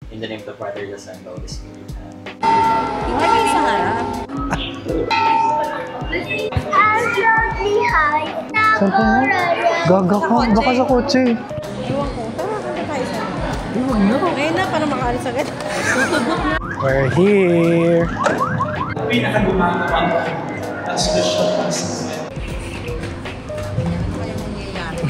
In the name of the Father, the Son, and the Holy Spirit. Iwan sa harap. Saan ka nga? Gaga ka. Baka sa kotse. Ewan ko. Tara, kanta tayo sa harap. Huwag na. Ngayon na, para makaalis agad. Tutubok na. We're here. Pinakagumagawa at solusyon para sa Ano kaya nangyayari?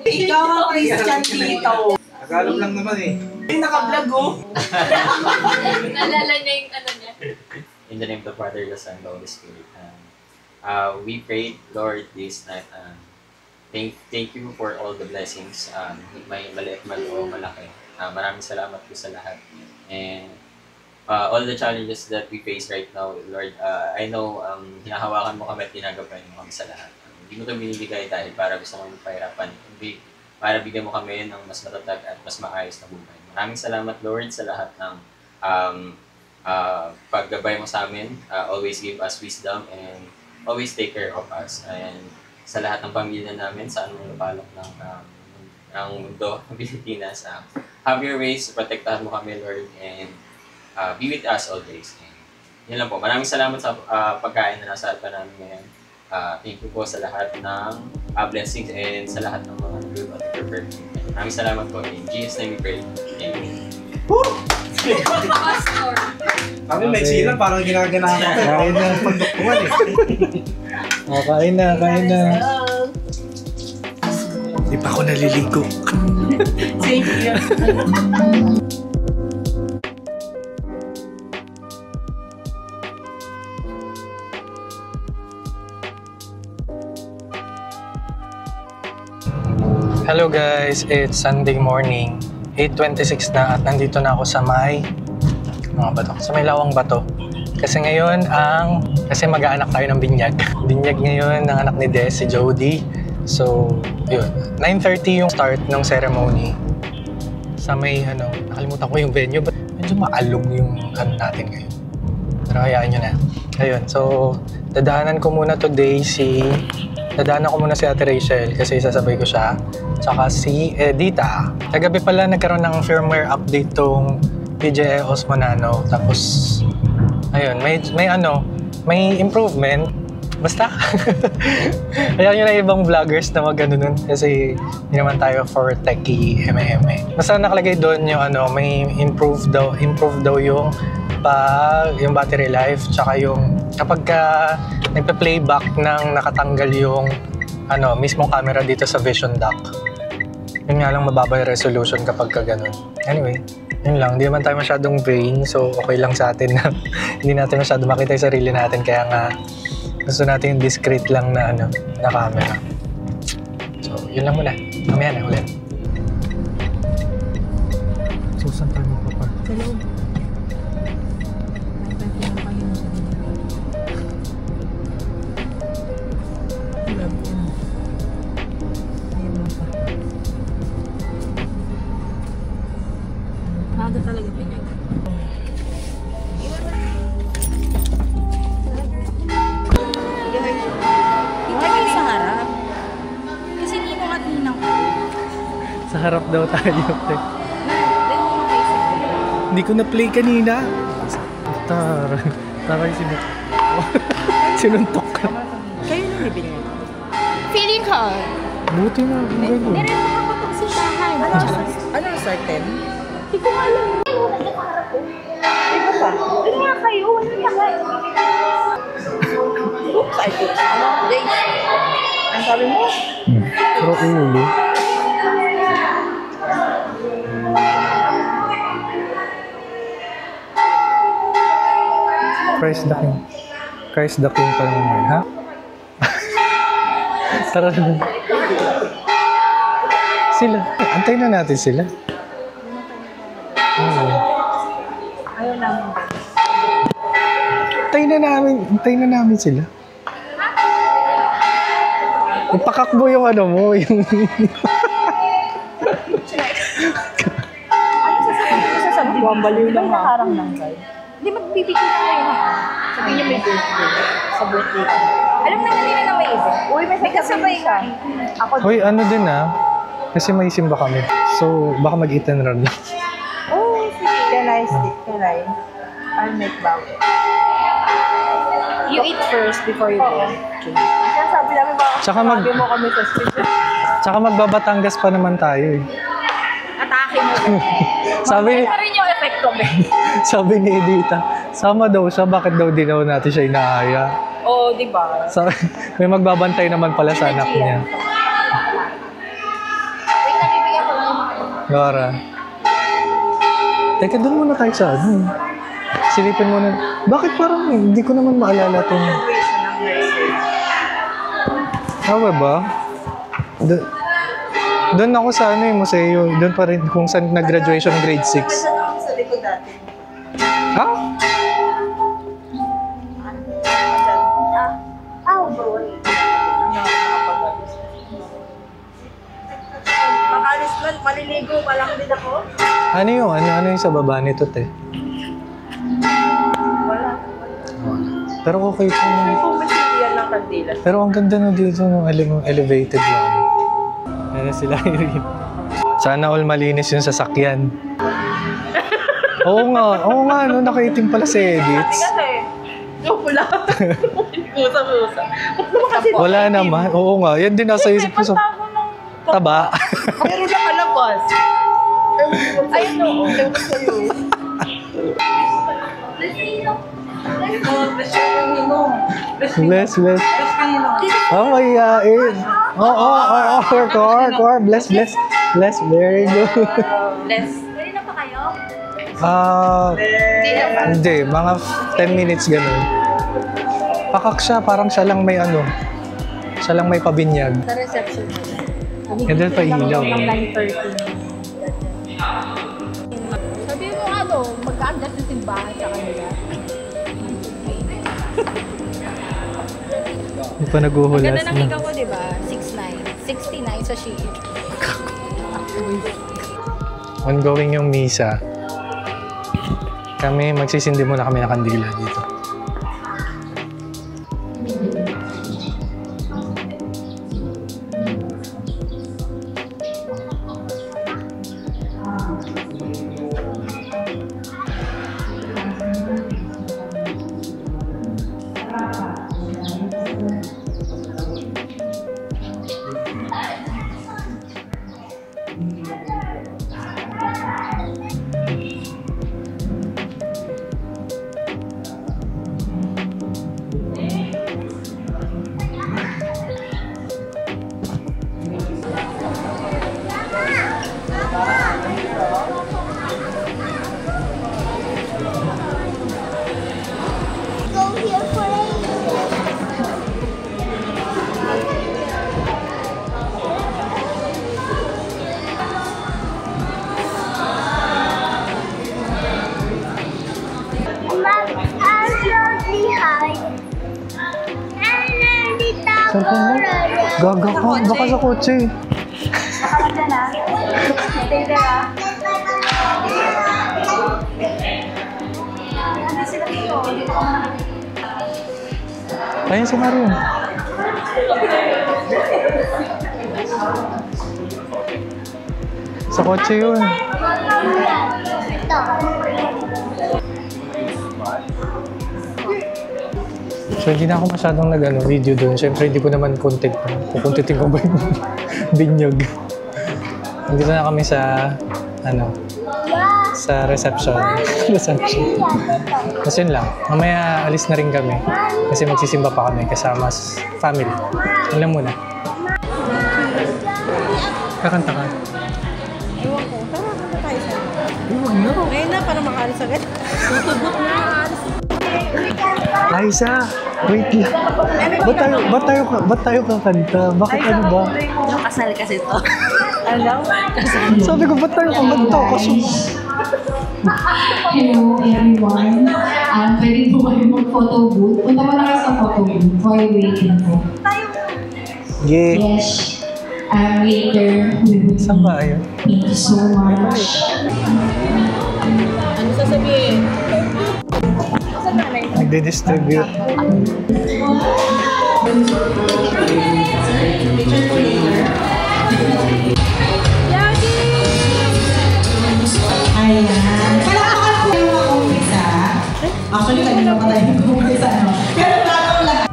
Ikaw ang Christian dito. Tagalog lang naman eh. Ay, naka-vlog oh. Nalala niya yung ano niya. In the name of the Father, the Son, and the Holy Spirit. We pray, Lord, this night. Thank you for all the blessings. May maliit man o malaki. Maraming salamat po sa lahat. And all the challenges that we face right now, Lord, I know hinahawakan mo kami at ginagabayan mo kami sa lahat. Hindi mo ito binibigay dahil para gusto mo magpahirapan. Hindi para bigyan mo kami ng mas matatag at mas maayos na buhay. Maraming salamat, Lord, sa lahat ng paggabay mo sa amin. Always give us wisdom and always take care of us. And sa lahat ng pamilya namin, saan mo napalok ng mundo, ng Pilipinas. Have your ways, protektahan mo kami, Lord, and be with us all days. And yun lang po. Maraming salamat sa pagkain na nasa harapan namin ngayon. Thank you po sa lahat ng blessings and sa lahat ng mga good at prepared. Maraming salamat po. In Jesus' name we pray. Amen. Pastor. Kami may silang parang ginaganahan ko. Kain na. Pagduktuan eh. Kain na, kain na. Hindi pa ako naliligo. Same here. Hello guys, it's Sunday morning. 8:26 na at nandito na ako sa may Lawang Bato. Kasi ngayon kasi mag-aanak tayo ng binyag. Binyag ngayon ng anak ni Des, si Jody. So, yun. 9:30 yung start ng ceremony. Sa may nakalimutan ko yung venue, but medyo maalog yung natin ngayon. Pero hayaan nyo na. Ayun, so dadaanan ko muna today si Ate Rachel kasi sasabay ko siya. Tsaka si Edita. Kagabi pala nagkaroon ng firmware update tong PJI Osmo Nano. Tapos, ayun, may improvement. Basta. Ayaw nyo na ibang vloggers na mag-ano nun. Kasi hindi naman tayo for techie eme-eme. Basta nakalagay doon yung may improve daw yung battery life. Tsaka yung kapag nagpa-playback ng nakatanggal yung mismong camera dito sa Vision Dock. Yun nga lang mababa yung resolution kapag ganun. Anyway, yun lang. Hindi naman tayo masyadong vain. So, okay lang sa atin na hindi natin masyado makita yung sarili natin. Kaya nga, gusto natin yung discreet lang na camera. So, yun lang muna. Mamaya na ulit. So, saan tayo magpapark? Sa loob. Maaga talaga binyag. Iwan sa harap. Kasi hindi mo katinang ko. Sa harap daw tayo. Then mo kayo sa Hindi ko na-play kanina. Taray sinuntok ka. Kayo na nabili niya. Feeling ko. Buti na. Ang gano'n. Meron pa ka pagsisahan. Ano ang certain? Hindi ko alam. Wala na kaharap ko. Iba pa? Ano nga kayo? Wala na kayo. Oops, I did. Jay? Ang sabi mo? Pero ulo. Christ the King pa naman, ha? Tara na. Sila. Antayin na natin sila. Ayaw namin. Antayin na namin sila. Ipakakbo yung mo, yung... Ano sasabihin Bambaliw lang ha. Nakakarang lang kayo. Hindi, magbibigay na kayo ha. Sabihin niyo may birthday. Sa birthday ko. Alam na nila na may event. Uy, may kasabay ka. Ako. Hoy, ano din kasi may simba kami. So, baka mag-eat and run. Oh, sige. Can I? I'll make bago. You eat first before you go. Okay. Kaya sabi namin baka Tsaka mo kami sa street. Tsaka magbabatangas pa naman tayo eh. Atake mo. Sabi, Ito rin yung epekto mo. sabi ni Edita, sama daw siya, bakit daw di daw natin siya inaaya? Oo, di ba? Sabi, may magbabantay naman pala sa anak niya. Wait, nabibigyan ko lang. Gara. Teka, doon muna tayo sa ano. Silipin mo na. Bakit parang hindi ko naman maalala itong... ba? Doon ako sa ano yung museo. Doon pa rin kung saan nag-graduation ng grade 6. Sa likod dati. Ha? Makalis man, maliligo pa lang din ako. Ano yung sa baba nito, te? Wala. Pero okay po. Kung masilihan ng kandila. Pero ang ganda na dito ng elevated lang. Ayan sila Irene. Sana all malinis yung sasakyan. Oo nga, no, nakaitim pala si Edith. Kasi, yung pula. Kusa-kusa. Ba't naman kasi Wala naman. Oo nga, yan din nasa isip ko. pagtago ng Taba. meron na kalabas. Ayun o, okay ko sa'yo. Bless. Oh, mayayain. Core. Bless. Very good. Bless. Pwede na pa kayo? Hindi. Mga 10 minutes ganun. Pakak siya, parang siya lang may siya lang may pabinyag. Sa reception mo. Ganda pa ilaw. Ng 9:30. Sabi mo magka-adjust yung simbahan sa kanila. Hindi pa naguhulas Ganda ng na. ikaw ko, di ba? 6'9". 69 sa Shein. Ongoing yung misa. Kami, magsisindi muna kami ng kandila dito. Gaga ka, baka sa kotse. Baka ka na. Stay there ah. Hindi sila dito. Dito ka muna. Ayun si Marion. Sa kotse yun. So hindi na ako masyadong video doon. Siyempre hindi ko naman content. Kukuntitin ko ba yung binyog. Nandito na kami sa sa reception. Kasi yun lang. Mamaya alis na rin kami. Kasi magsisimba pa kami kasama family. Yun lang muna. Kakanta ka. Ewan ko, tara na tayo sa'yo. Huwag na. Ngayon na, para makalis agad. Tutubok na. Liza, wait lang. Ba't tayo kakanta? Bakit ano ba? Yung kasal kasi to. Alam? Sabi ko, ba't tayo kakanta? Kaso... Hello everyone. Pwede po kayo mag-photo booth. Punta mo na kayo sa photo booth while waiting po. Yeah. Yes. Later, we will Saan ba yun? thank you so much. Nagdi-distribute. Ayan. Palakpakan po yung mag-umpisa. Actually, kanina pa tayo mag-umpisa, no? Pero bago lang.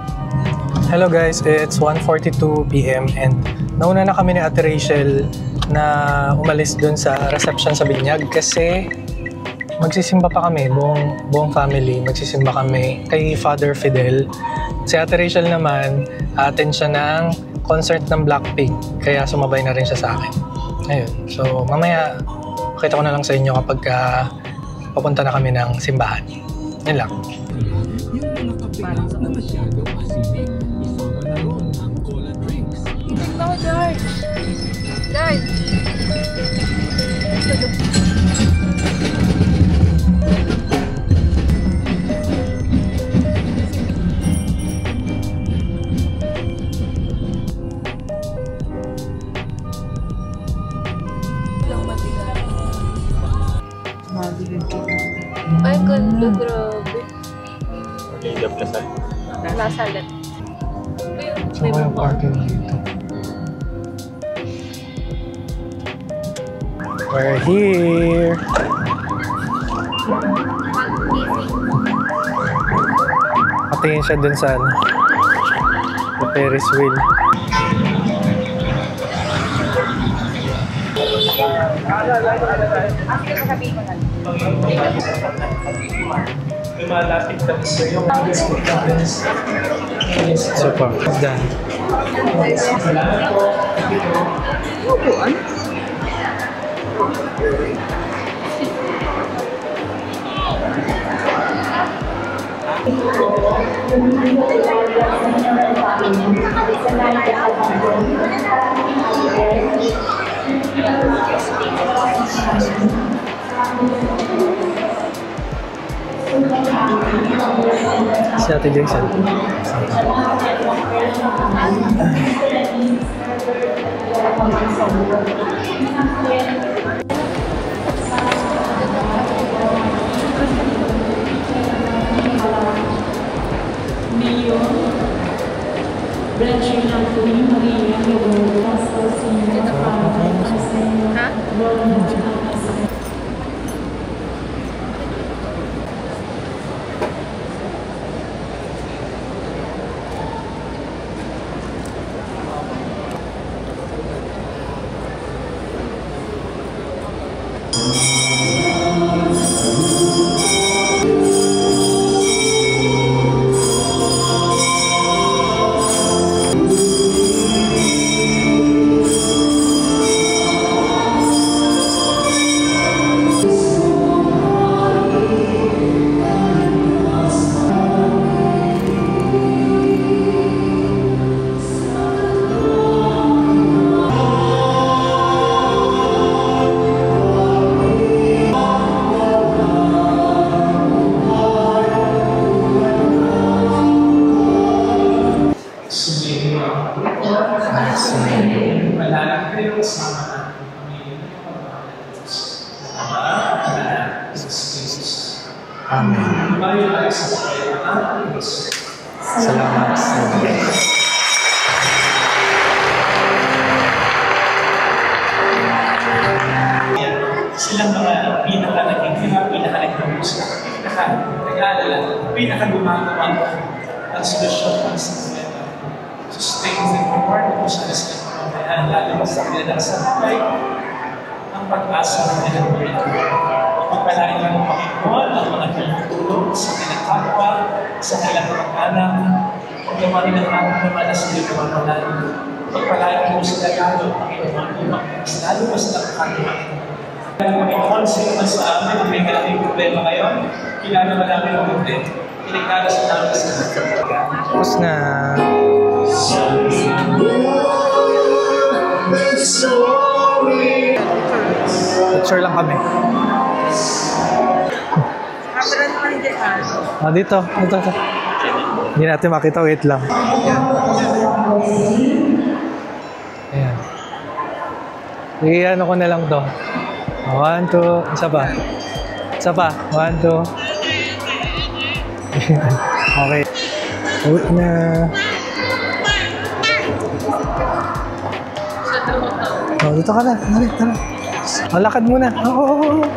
Hello guys, it's 1:42 PM and nauna na kami ni Ate Rachel na umalis dun sa reception sa Binyag kasi magsisimba pa kami, buong family, magsisimba kami kay Father Fidel. Si Ate Rachel naman, attend siya ng concert ng Blackpink, kaya sumabay na rin siya sa akin. Ayun, so mamaya pakita ko na lang sa inyo kapag papunta na kami ng simbahan. Yun lang. Ay, ganda, grabe. Linda Plaza. Nasalat. Saan ko yung parking dito? We're here! Patingin siya dun sa Ferris wheel. Super. Done. Si Ate Jason. Amen. Salamat sa Diyos. Silang mga pinaka-naging pinaka-nag-aalala, pinaka-gumagawa ng solusyon para sa problema. Sustains and reward mo siya sa pamamayan, lalo sa kanila sa buhay, ang pag-asa ng kanilang buhay. Pagpalain ng Panginoon ang mga tumutulong sa kanilang kapwa, sa kanilang mga anak, kung naman ng anak naman sa iyong mga nalang. Pagpalain mo sila lalo, Panginoon, mas lalo mas nakakalimutan. Panginoon, sino sa amin ang may malaking problema ngayon? Kilala ba namin ang problema? Pinagkala sa namin sa Tapos na. Picture lang kami. Dito. Hindi natin makita, wait lang. Ayan. Sige, ano ko na lang to. 1, 2, isa pa. 1, 2. Okay. Uwi na. Oh, dito ka na. Dali, tara. Oh, lakad muna. Oo.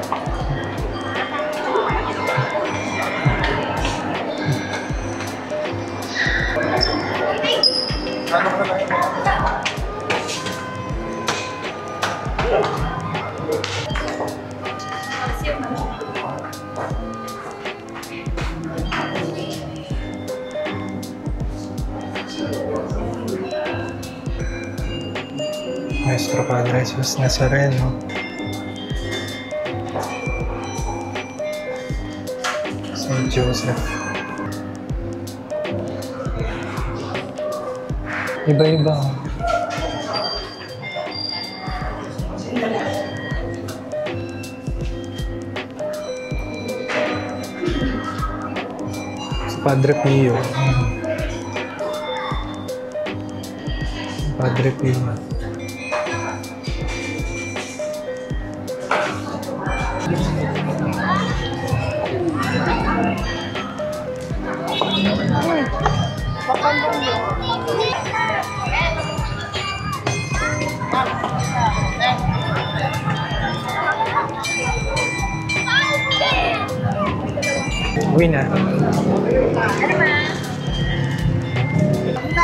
Nuestro Padre Jesus Nazareno. Saint Joseph. Iba-iba. Si Padre Pio. Padre Pio. Uwi na.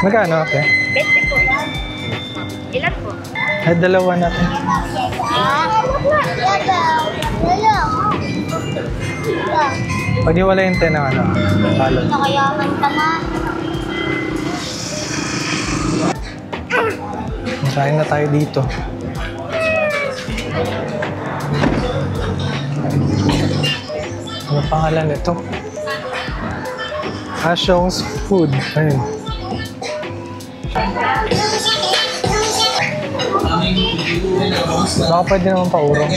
Magkano, ate? 20 po. Ilan po? Ay, dalawa natin. Pag wala yung 10 ng ano, balot. Nakayaman ka nga. Masahin na tayo dito. Ano pangalan nito? Asyong's Food. Ayun. Baka pwede naman paurong.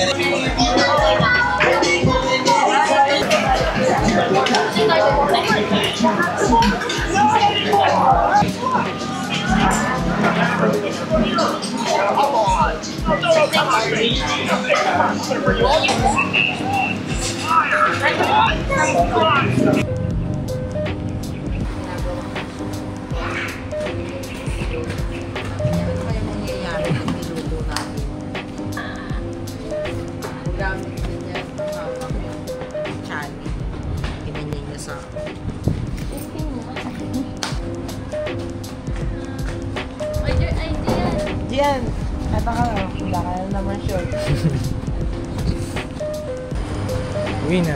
Diyan. Kata ka lang. Wala ka naman short. Uwi na.